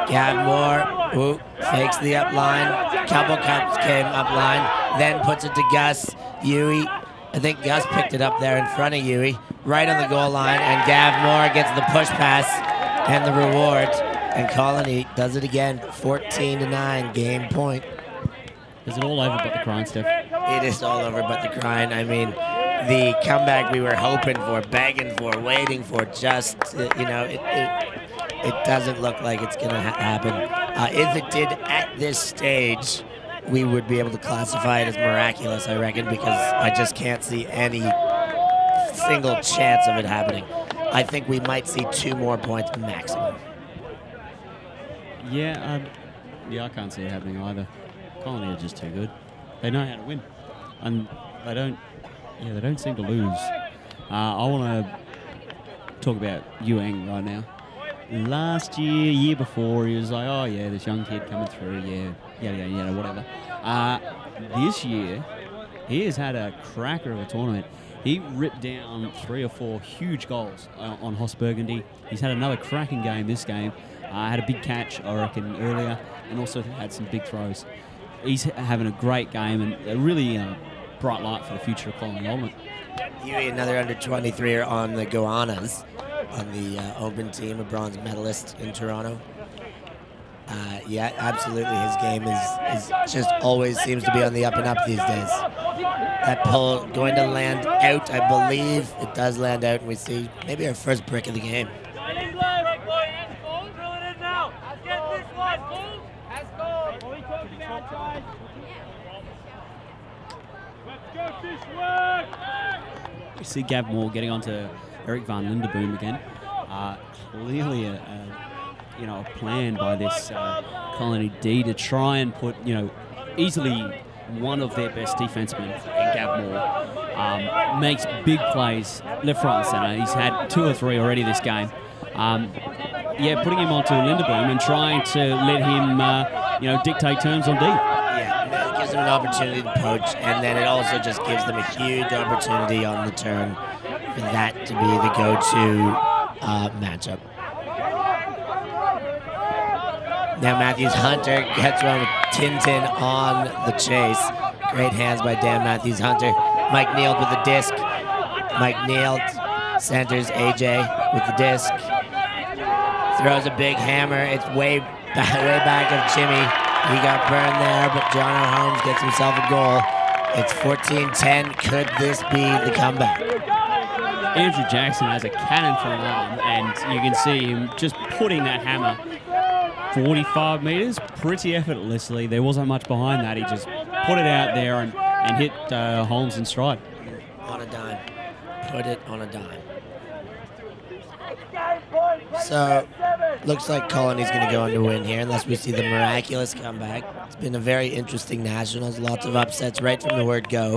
Speaker 1: Gavmore, ooh, fakes the up line. Couple cups came up line, then puts it to Gus. Yui, I think Gus picked it up there in front of Yui, right on the goal line, and Gavmore gets the push pass and the reward. And Colony does it again, 14-9, game point.
Speaker 4: Is it all over but the crying, Steph?
Speaker 1: It is all over but the crying. I mean, the comeback we were hoping for, begging for, waiting for, just, you know, it doesn't look like it's going to happen. If it did at this stage, we would be able to classify it as miraculous, I reckon, because I just can't see any single chance of it happening. I think we might see 2 more points maximum.
Speaker 4: Yeah, I can't see it happening either. Colony are just too good. They know how to win, and they don't seem to lose. I want to talk about Yuang right now. Last year before, he was like, oh yeah, this young kid coming through, yeah, whatever. This year, he has had a cracker of a tournament. He ripped down 3 or 4 huge goals on Hoss Burgundy. He's had another cracking game this game. Had a big catch, I reckon, earlier, and also had some big throws. He's having a great game and a really bright light for the future of Colony Ultimate.
Speaker 1: Yui, another under-23er on the Goannas, on the Open team, a bronze medalist in Toronto. Yeah, absolutely. His game is just always seems to be on the up and up these days. That pull going to land out, I believe. It does land out, and we see maybe our first brick of the game.
Speaker 4: You see Gav Moore getting onto Eric van Lindeboom again. Clearly a plan by this Colony D to try and put, easily one of their best defensemen in Gav Moore. Makes big plays left, right and centre. He's had 2 or 3 already this game. Putting him onto Lindeboom and trying to let him, dictate terms on D.
Speaker 1: Yeah, it gives them an opportunity to poach, and then it also just gives them a huge opportunity on the turn for that to be the go-to matchup. Now Matthews Hunter gets one with Tintin on the chase. Great hands by Dan Matthews Hunter. Mike Neald with the disc. Mike Neald centers AJ with the disc. Throws a big hammer. It's way back of Jimmy. He got burned there, but John Holmes gets himself a goal. It's 14-10. Could this be the comeback?
Speaker 4: Andrew Jackson has a cannon for an arm, and you can see him just putting that hammer 45 metres pretty effortlessly. There wasn't much behind that. He just put it out there and hit Holmes in stride.
Speaker 1: On a dime. Put it on a dime. So, looks like Colony's going to go on to win here unless we see the miraculous comeback. It's been a very interesting Nationals. Lots of upsets right from the word go.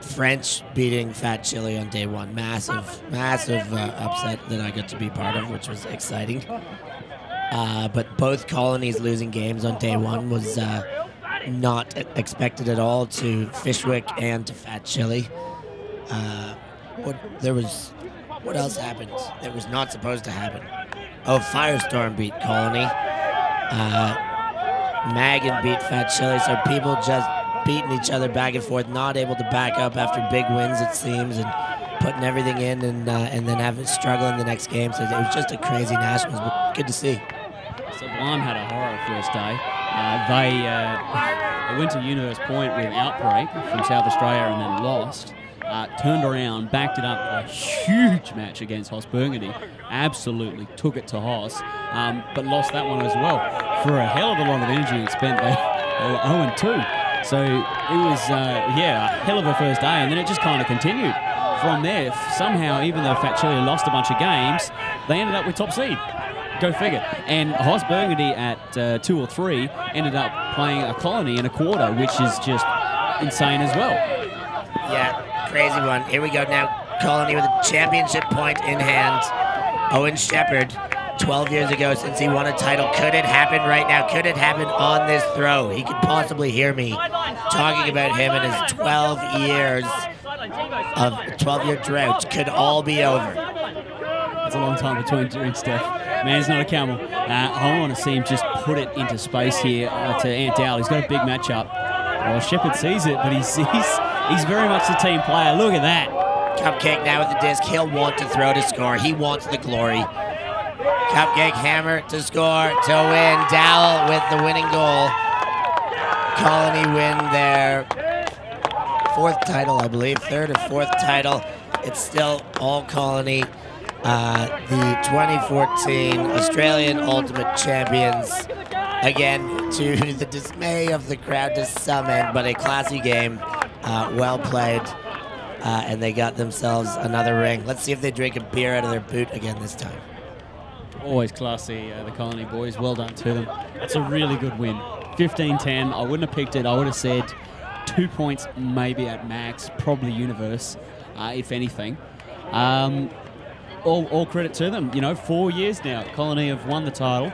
Speaker 1: French beating Fat Chili on day one. Massive upset that I got to be part of, which was exciting. But both Colonies losing games on day one was not expected at all to Fyshwick and to Fat Chili. What else happened that was not supposed to happen? Oh, Firestorm beat Colony. Magan beat Fat Chili, so people just beating each other back and forth, not able to back up after big wins, it seems, and putting everything in and then having struggling the next game. So it was just a crazy Nationals, but good to see.
Speaker 4: Sublime had a horror first day. They went to Universe Point with Outbreak from South Australia and then lost. Turned around, backed it up, a huge match against Hoss Burgundy. Absolutely took it to Hoss, but lost that one as well. For a hell of a lot of energy spent, they were 0-2. So it was, a hell of a first day, and then it just kind of continued. From there, somehow, even though Fat Chili lost a bunch of games, they ended up with top seed. Go figure. And Hoss Burgundy at 2 or 3 ended up playing a Colony in a quarter, which is just insane as well.
Speaker 1: Yeah, crazy one. Here we go now. Colony with a championship point in hand. Owen Shepherd, 12 years ago since he won a title. Could it happen right now? Could it happen on this throw? He could possibly hear me talking about him and his 12 years of 12-year drought could all be over.
Speaker 4: It's a long time between doing stuff. Man's not a camel. I want to see him just put it into space here to Ant Dowell. He's got a big matchup. Well, Shepherd sees it, but he's very much the team player. Look at that.
Speaker 1: Cupcake now with the disc. He'll want to throw to score. He wants the glory. Cupcake hammer to score, to win. Dowell with the winning goal. Colony win their 4th title, I believe. 3rd or 4th title. It's still all Colony. The 2014 Australian Ultimate Champions. Again, to the dismay of the crowd to some end, but a classy game. Well played. And they got themselves another ring. Let's see if they drink a beer out of their boot again this time.
Speaker 4: Always classy, the Colony boys. Well done to them. It's a really good win. 15-10. I wouldn't have picked it. I would have said 2 points maybe at max, probably Universe, if anything. All credit to them. 4 years now, Colony have won the title.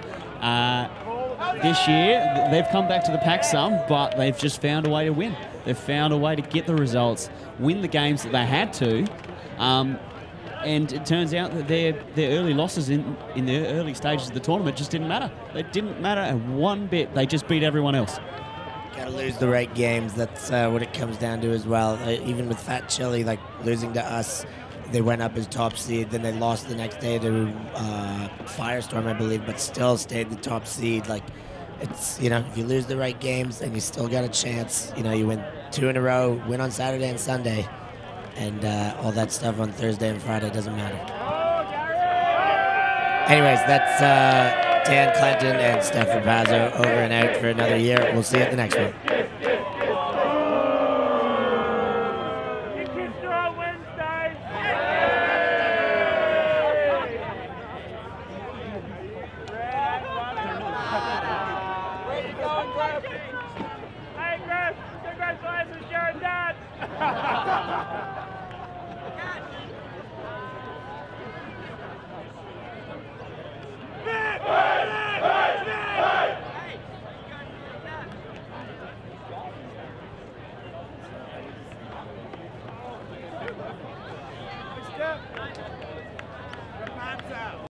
Speaker 4: This year, they've come back to the pack some, but they've just found a way to win. They've found a way to get the results, win the games that they had to, and it turns out that their early losses in the early stages of the tournament just didn't matter. They didn't matter one bit. They just beat everyone else.
Speaker 1: Got to lose the right games. That's what it comes down to as well. Even with Fat Chili, like losing to us, they went up as top seed. Then they lost the next day to Firestorm, I believe, but still stayed the top seed. Like, it's, if you lose the right games and you still got a chance, you win 2 in a row, win on Saturday and Sunday, and all that stuff on Thursday and Friday doesn't matter. Anyways, that's Dan Clinton and Steph Rapazzo over and out for another year. We'll see you at the next one.
Speaker 3: Hey, Griff, congratulations, you're a dad.